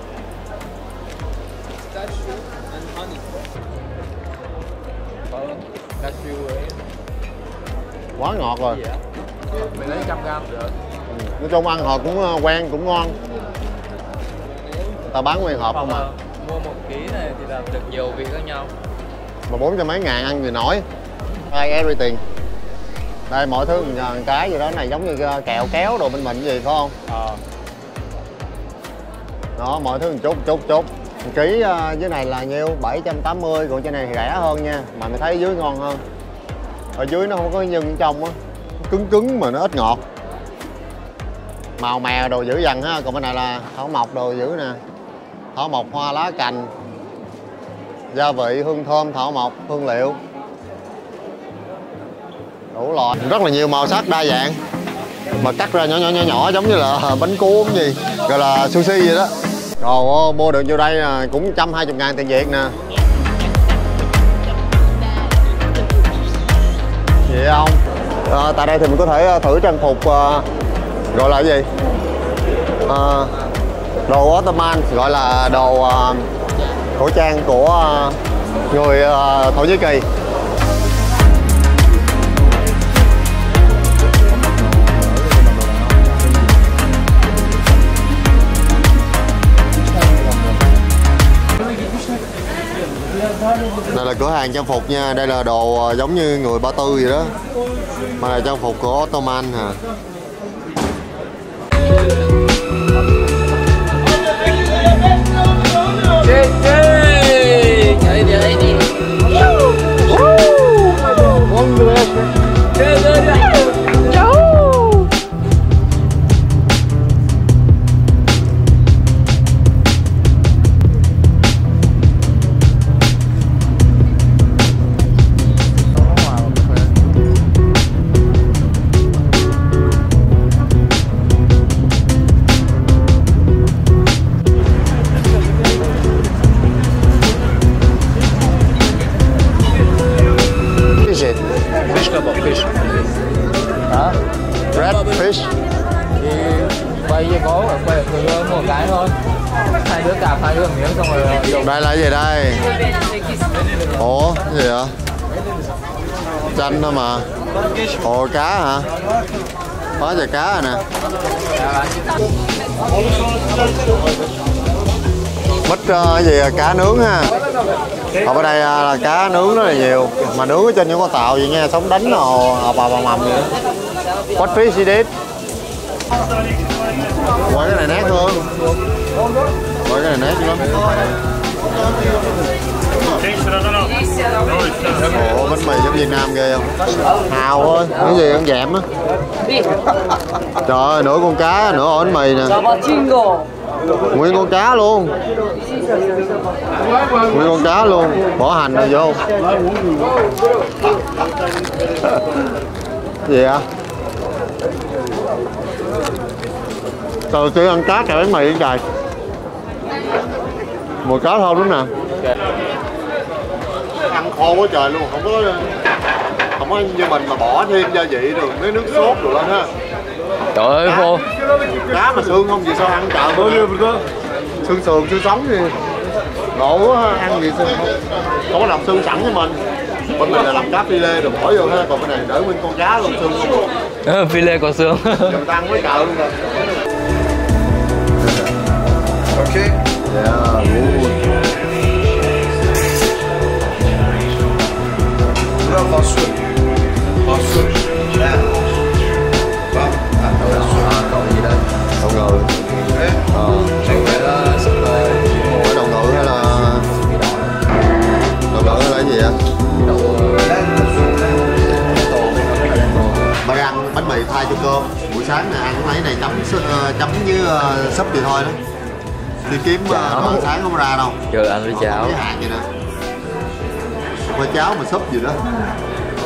Quá ngọt rồi. Mình lấy 100 gram được. Nói chung ăn họ cũng quen, cũng ngon. Ta bán nguyên hộp không mà. Mua 1 kg này thì làm được nhiều vị khác nhau. Mà 400 mấy ngàn ăn gì nổi. Everything. Đây mọi thứ mình nhờ cái gì đó, này giống như kẹo kéo đồ bên mình gì phải không? Đó, mọi thứ một chút. 1 ký dưới này là nhiêu? 780, còn trên này thì rẻ hơn nha. Mà mình thấy dưới ngon hơn. Ở dưới nó không có nhân trong á, cứng mà nó ít ngọt. Màu mè đồ dữ dằn ha, còn bên này là thảo mộc đồ dữ nè. Thảo mộc, hoa lá cành, gia vị, hương thơm, thảo mộc, hương liệu. Đủ loại, rất là nhiều màu sắc đa dạng. Mà cắt ra nhỏ giống như là bánh cuốn gì, gọi là sushi vậy đó. Rồi mua được vô đây là cũng 120 ngàn tiền Việt nè. Vậy không? Tại đây thì mình có thể thử trang phục gọi là cái gì? Đồ Ottoman, gọi là đồ cổ trang của người Thổ Nhĩ Kỳ. Đây là cửa hàng trang phục nha, đây là đồ giống như người Ba Tư vậy đó. Mà là trang phục của Ottoman hả? fish. Thì quay với bố, quay được mua một cái thôi. Hai đứa cạp hai đứa miếng xong rồi dùng. Đây là cái gì đây? Ủa, cái gì vậy? Chanh thôi mà. Ồ, cá hả? Có chả cá rồi nè. Mít cái gì cá nướng ha. Ở đây là cá nướng rất là nhiều. Mà nướng ở trên những con tàu vậy nghe, sống đánh ào bà mầm vậy. What fish is this? Quay cái này nát luôn. Quay cái này nát lắm. Ồ, bánh mì giống Việt Nam ghê không? Hào thôi, cái gì ăn dẹm á. Trời ơi, nửa con cá, nửa ổ bánh mì nè. Nguyên con cá luôn. Nguyên con cá luôn, bỏ hành rồi vô. Gì vậy? Trời, chỉ ăn cá kèm bánh mì đi trời. Mùi cá thơm lắm nè. Ăn khô quá trời luôn, không có như mình mà bỏ thêm gia vị rồi mấy nước sốt rồi lên ha. Trời ơi khô. Cá mà xương không gì sao ăn chợ xương sườn xương sống thì ngộ quá, ăn gì xương không có làm xương sẵn với mình. Bên này là làm cá phi lê rồi bỏ vô ha, còn bên này để nguyên con cá luôn, xương không. Phi lê còn xương. Người ta ăn với chợ luôn rồi. Ok. Yeah, good. Đậu ngừ. Đậu ngừ hay là cái gì á? Mày ăn bánh mì thay cho cơm. Buổi sáng này ăn lấy này chấm với súp gì thôi đó. Đi kiếm đồ ăn sáng không ra đâu. Chưa ăn với cháo. Cái hạt gì nữa. Qua cháo mà súp gì đó.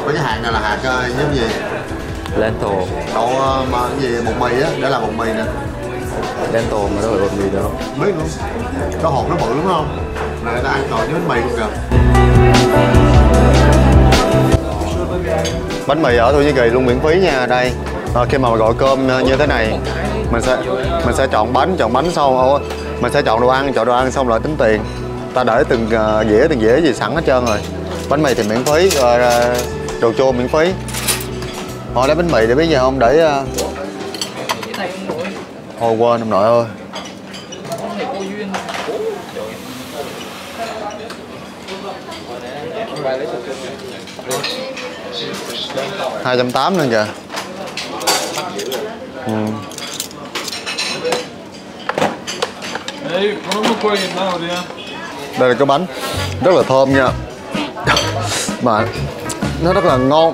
Có cái hạt này là hạt giống gì? Lentil. Đậu mà cái gì bột mì á, để làm bột mì nè. Lentil mà đâu phải bột mì đâu. Biết luôn. Cái hột nó bự đúng không? Này người ta ăn trộn với bánh mì luôn kìa. Bánh mì ở Thổ Nhĩ Kỳ luôn miễn phí nha. Đây khi mà gọi cơm như thế này mình sẽ chọn bánh xong mình sẽ chọn đồ ăn xong lại tính tiền. Ta để từng dĩa gì sẵn hết trơn rồi. Bánh mì thì miễn phí, rồi đồ chua miễn phí. Hồi lấy bánh mì để biết gì không, để hồi quên ông nội ơi. $280 lên kìa. Đây là cái bánh rất là thơm nha, mà nó rất là ngon,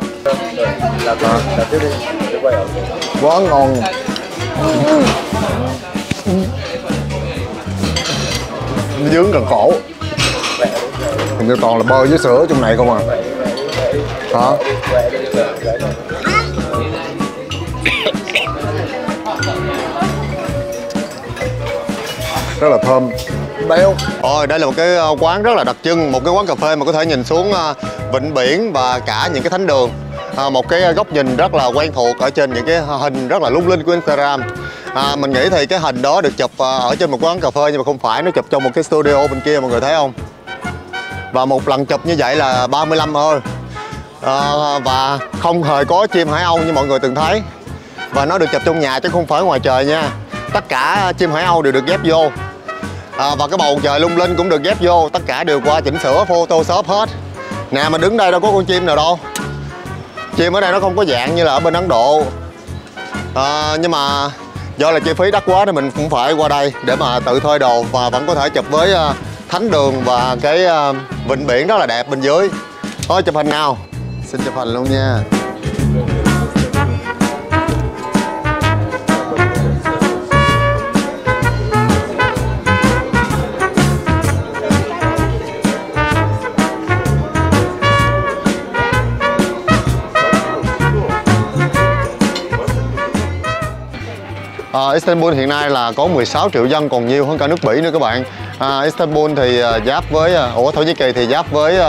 quá ngon. Dướng gần cổ, hình như toàn là bơ với sữa trong này không à. Hả? Rất là thơm, béo. Ôi, đây là một cái quán rất là đặc trưng, một cái quán cà phê mà có thể nhìn xuống vịnh biển và cả những cái thánh đường. Một cái góc nhìn rất là quen thuộc ở trên những cái hình rất là lung linh của Instagram. Mình nghĩ thì cái hình đó được chụp ở trên một quán cà phê, nhưng mà không phải, nó chụp trong một cái studio bên kia, mọi người thấy không? Và một lần chụp như vậy là 35 thôi. Và không hề có chim hải âu như mọi người từng thấy. Và nó được chụp trong nhà chứ không phải ngoài trời nha. Tất cả chim hải âu đều được ghép vô. Và cái bầu trời lung linh cũng được ghép vô. Tất cả đều qua chỉnh sửa Photoshop hết. Nè, mà đứng đây đâu có con chim nào đâu. Chim ở đây nó không có dạng như là ở bên Ấn Độ. Nhưng mà do là chi phí đắt quá nên mình cũng phải qua đây để mà tự thuê đồ và vẫn có thể chụp với thánh đường và cái vịnh biển rất là đẹp bên dưới. Thôi chụp hình nào. Xin chụp hình luôn nha. Istanbul hiện nay là có 16 triệu dân, còn nhiều hơn cả nước Bỉ nữa các bạn. Istanbul thì giáp với Thổ Nhĩ Kỳ thì giáp với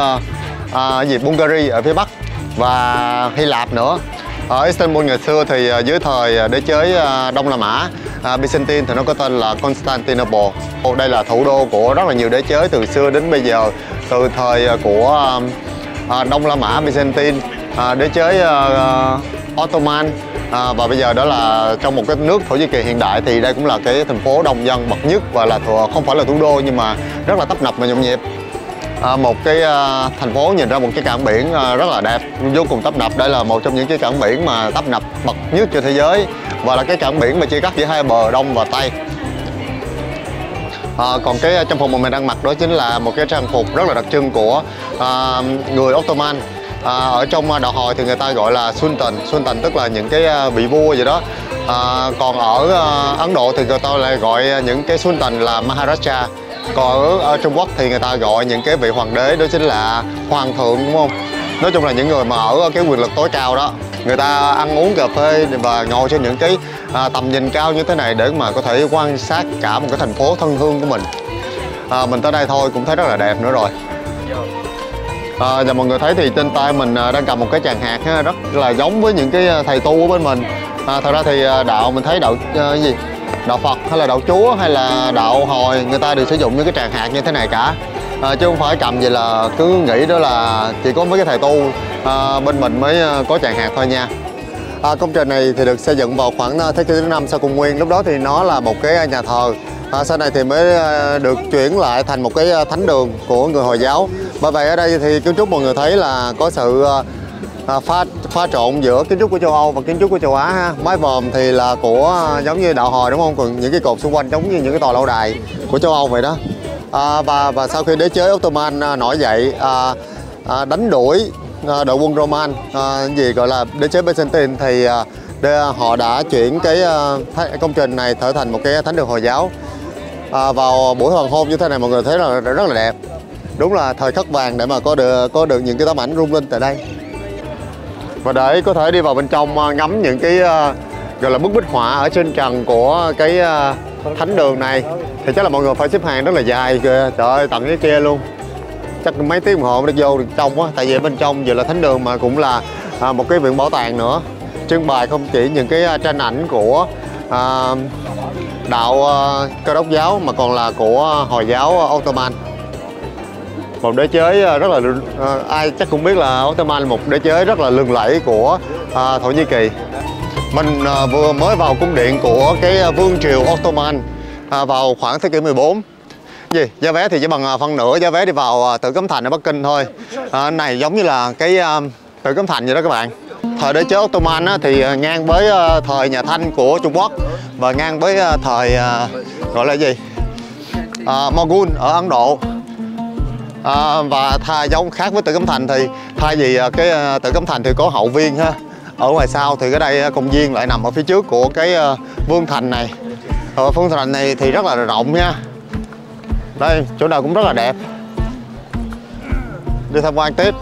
Bulgaria ở phía Bắc và Hy Lạp nữa. Ở Istanbul ngày xưa thì dưới thời đế chế Đông La Mã Byzantine thì nó có tên là Constantinople. Đây là thủ đô của rất là nhiều đế chế từ xưa đến bây giờ, từ thời của Đông La Mã Byzantine, đế chế Ottoman, và bây giờ đó là trong một cái nước Thổ Nhĩ Kỳ hiện đại thì đây cũng là cái thành phố đông dân bậc nhất và là không phải là thủ đô nhưng mà rất là tấp nập và nhộn nhịp. Một cái thành phố nhìn ra một cái cảng biển rất là đẹp, vô cùng tấp nập. Đây là một trong những cái cảng biển mà tấp nập bậc nhất trên thế giới và là cái cảng biển mà chia cắt giữa hai bờ Đông và Tây. Còn cái trang phục mà mình đang mặc đó chính là một cái trang phục rất là đặc trưng của người Ottoman. Ở trong đạo Hồi thì người ta gọi là Sultan. Sultan tức là những cái vị vua gì đó. Còn ở Ấn Độ thì người ta lại gọi những cái Sultan là Maharaja. Còn ở Trung Quốc thì người ta gọi những cái vị hoàng đế đó chính là hoàng thượng, đúng không? Nói chung là những người mà ở cái quyền lực tối cao đó. Người ta ăn uống cà phê và ngồi trên những cái tầm nhìn cao như thế này để mà có thể quan sát cả một cái thành phố thân thương của mình. Mình tới đây thôi cũng thấy rất là đẹp nữa rồi. Và mọi người thấy thì trên tay mình đang cầm một cái tràng hạt ha, rất là giống với những cái thầy tu ở bên mình. Thật ra thì đạo mình thấy đạo gì? Đạo Phật hay là đạo Chúa hay là đạo Hồi người ta đều sử dụng những cái tràng hạt như thế này cả. Chứ không phải cầm vậy là cứ nghĩ đó là chỉ có mấy cái thầy tu bên mình mới có tràng hạt thôi nha. Công trình này thì được xây dựng vào khoảng thế kỷ thứ 5 sau công nguyên. Lúc đó thì nó là một cái nhà thờ. Sau này thì mới được chuyển lại thành một cái thánh đường của người Hồi giáo. Bởi vậy ở đây thì kiến trúc mọi người thấy là có sự pha trộn giữa kiến trúc của châu Âu và kiến trúc của châu Á ha. Mái vòm thì là của giống như đạo Hồi, đúng không? Còn những cái cột xung quanh giống như những cái tòa lâu đài của châu Âu vậy đó. Và sau khi đế chế Ottoman nổi dậy đánh đuổi đội quân Roman, gì gọi là đế chế Byzantine, thì họ đã chuyển cái công trình này trở thành một cái thánh đường Hồi giáo. Vào buổi hoàng hôn như thế này mọi người thấy là rất là đẹp. Đúng là thời khắc vàng để mà có được những cái tấm ảnh rung linh tại đây. Và để có thể đi vào bên trong ngắm những cái gọi là bức bích họa ở trên trần của cái thánh đường này thì chắc là mọi người phải xếp hàng rất là dài kìa. Trời ơi, tận cái kia luôn. Chắc mấy tiếng đồng hồ mới được vô được trong á. Tại vì bên trong vừa là thánh đường mà cũng là một cái viện bảo tàng nữa. Trưng bày không chỉ những cái tranh ảnh của đạo Cơ đốc giáo mà còn là của Hồi giáo Ottoman. Một đế chế rất là ai chắc cũng biết là Ottoman là một đế chế rất là lừng lẫy của Thổ Nhĩ Kỳ. Mình vừa mới vào cung điện của cái vương triều Ottoman vào khoảng thế kỷ 14. Giá vé thì chỉ bằng phân nửa giá vé đi vào Tử Cấm Thành ở Bắc Kinh thôi. Này giống như là cái Tử Cấm Thành vậy đó các bạn. Thời đế chế Ottoman thì ngang với thời nhà Thanh của Trung Quốc và ngang với thời gọi là gì? Moghul ở Ấn Độ. Và giống khác với Tử Cấm Thành thì thay vì cái Tử Cấm Thành thì có hậu viên ha, ở ngoài sau thì cái đây công viên lại nằm ở phía trước của cái vương thành này. Vương thành này thì rất là rộng nha. Đây chỗ nào cũng rất là đẹp. Đi tham quan tiếp.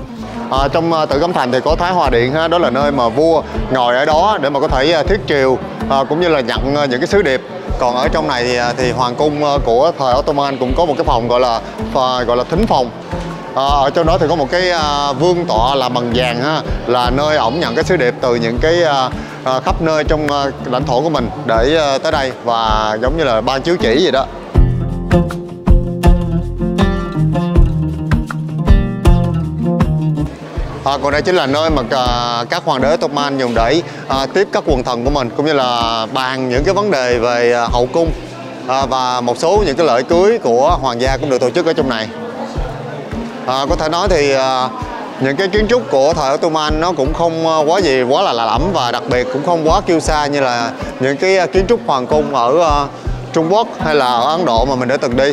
Trong Tử Cấm Thành thì có Thái Hòa Điện ha, đó là nơi mà vua ngồi ở đó để mà có thể thiết triều cũng như là nhận những cái sứ điệp. Còn ở trong này thì hoàng cung của thời Ottoman cũng có một cái phòng gọi là thính phòng. Ở trong đó thì có một cái vương tọa làm bằng vàng ha, là nơi ổng nhận cái sứ điệp từ những cái khắp nơi trong lãnh thổ của mình để tới đây và giống như là ban chiếu chỉ vậy đó. Còn đây chính là nơi mà các hoàng đế Ottoman dùng để tiếp các quần thần của mình cũng như là bàn những cái vấn đề về hậu cung và một số những cái lễ cưới của hoàng gia cũng được tổ chức ở trong này. Có thể nói thì những cái kiến trúc của thời Ottoman nó cũng không quá là lạ lẫm và đặc biệt cũng không quá kiêu sa như là những cái kiến trúc hoàng cung ở Trung Quốc hay là ở Ấn Độ mà mình đã từng đi.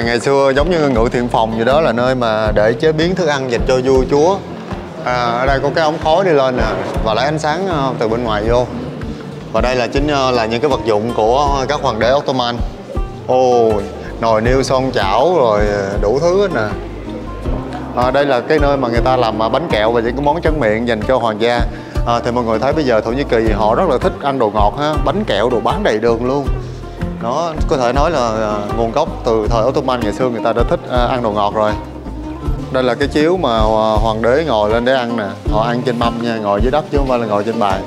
Ngày xưa giống như ngự thiện phòng gì đó, là nơi mà để chế biến thức ăn dành cho vua chúa. Ở đây có cái ống khói đi lên nè và lấy ánh sáng từ bên ngoài vô. Và đây là chính là những cái vật dụng của các hoàng đế Ottoman. Nồi niêu son chảo rồi đủ thứ hết nè. Đây là cái nơi mà người ta làm bánh kẹo và những cái món tráng miệng dành cho hoàng gia. Thì mọi người thấy bây giờ Thổ Nhĩ Kỳ họ rất là thích ăn đồ ngọt ha, bánh kẹo đồ bán đầy đường luôn. Đó, có thể nói là nguồn gốc từ thời Ottoman ngày xưa người ta đã thích ăn đồ ngọt rồi. Đây là cái chiếu mà hoàng đế ngồi lên để ăn nè, họ ăn trên mâm nha, ngồi dưới đất chứ không phải là ngồi trên bàn.